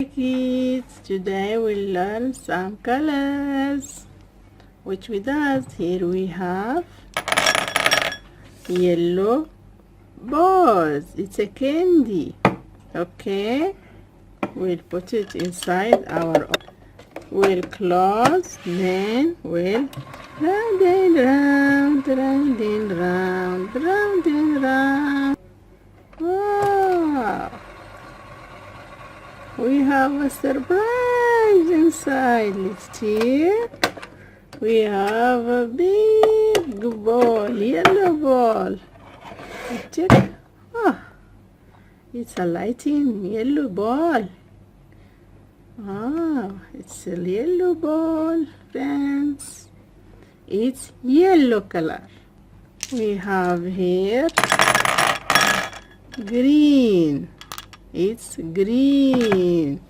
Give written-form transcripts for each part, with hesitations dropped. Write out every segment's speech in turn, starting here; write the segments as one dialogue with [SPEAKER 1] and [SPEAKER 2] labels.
[SPEAKER 1] Kids, today we'll learn some colors. Which with us, here we have yellow balls. It's a candy. Okay, we'll put it inside our. We'll close, then we'll round and round, round and round, round and round. Wow! We have a surprise inside. Let's check. We have a big ball, yellow ball. Let's check. Oh, it's a lighting yellow ball. Wow, it's a yellow ball, friends. It's yellow color. We have here green. It's green.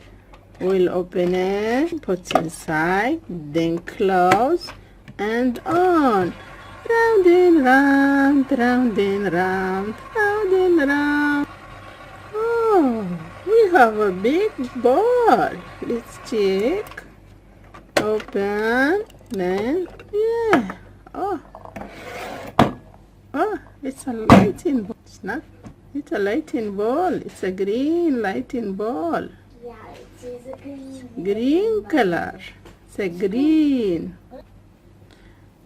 [SPEAKER 1] We'll open it, put inside, then close and on. Round and round, round and round, round and round. Oh, we have a big ball. Let's check. Open, then, yeah. Oh, it's a lighting ball. It's a lighting ball. It's a green lighting ball.
[SPEAKER 2] Yeah, it is a green.
[SPEAKER 1] Green color. It's a green.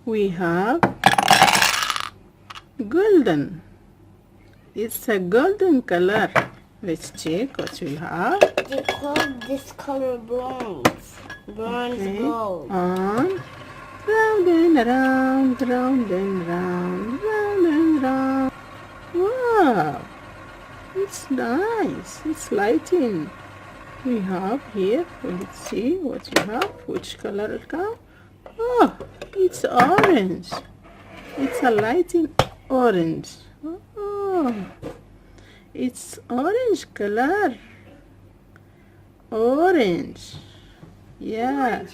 [SPEAKER 1] We have golden. It's a golden color. Let's check what we have.
[SPEAKER 2] They call this color bronze. Bronze gold.
[SPEAKER 1] On. Round and round, round and round, round and round. Wow. It's nice. It's lighting. We have here. Let's see what we have. Which color it comes? Oh, it's orange. It's a lighting orange. Oh, it's orange color. Orange. Yeah.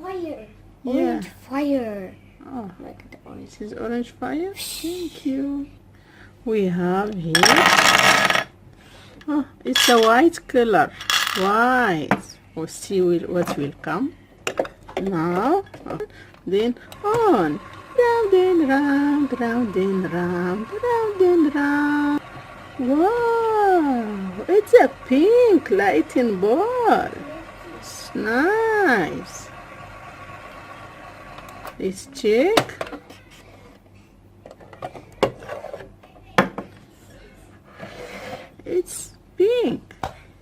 [SPEAKER 2] Fire.
[SPEAKER 1] Yeah.
[SPEAKER 2] Orange fire.
[SPEAKER 1] Oh,
[SPEAKER 2] Like the orange.
[SPEAKER 1] this is orange fire. Thank you. We have here. Oh, it's a white color. White. We'll see what will come. Now, then on. Round and round, round and round, round and round. Wow, it's a pink lighting ball. It's nice. Let's check. It's pink.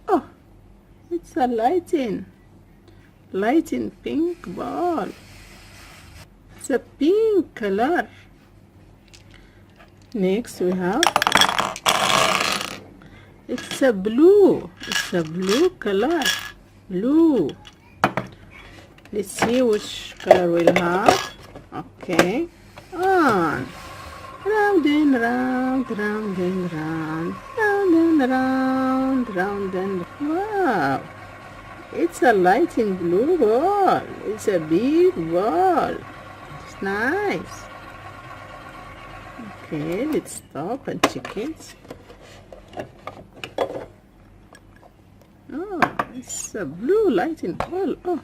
[SPEAKER 1] Oh, it's a lighting pink ball. It's a pink color. Next we have, it's a blue. It's a blue color. Blue. Let's see which color we'll have. Okay. On. Round and round, round and round, round and round, round and wow. It's a lighting blue ball. It's a big ball. It's nice. Okay, let's stop and check it. Oh, it's a blue lighting ball. Oh,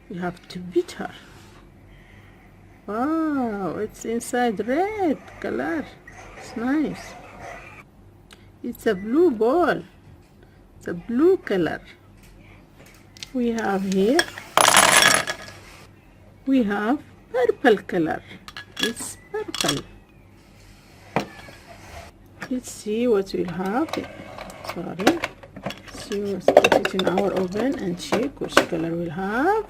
[SPEAKER 1] you have to beat her. Wow, it's inside red color. It's nice. It's a blue ball. It's a blue color. We have here, we have purple color. It's purple. Let's see what we'll have. Sorry. Let's put it in our oven and check which color we'll have.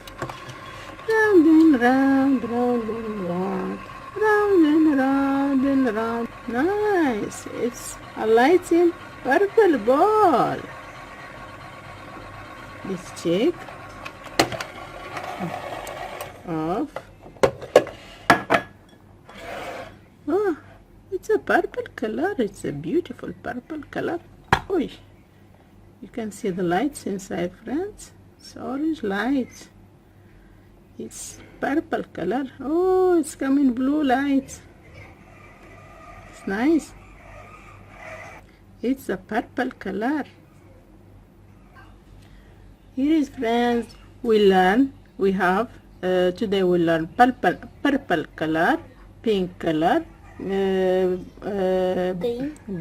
[SPEAKER 1] Round and round, round and round, round and round and round. Nice. It's a lighting purple ball. Let's check. Off. Oh, it's a purple color. It's a beautiful purple color. Oh, you can see the lights inside, friends. It's orange light. It's purple color. Oh, it's coming blue light. It's nice. It's a purple color. Here is, friends, we have today we learn purple color, pink color,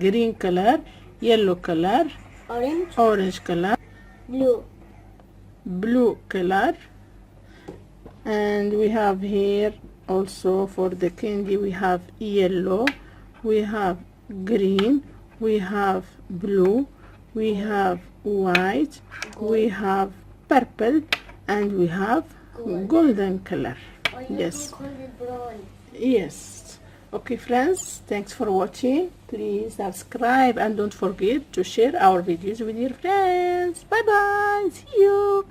[SPEAKER 1] green color, yellow color, orange color, blue color, and we have here also for the candy we have yellow, we have green, we have blue, we have white, we have purple, and we have golden color. Yes. Yes. Okay, friends, thanks for watching. Please subscribe and don't forget to share our videos with your friends. Bye bye. See you.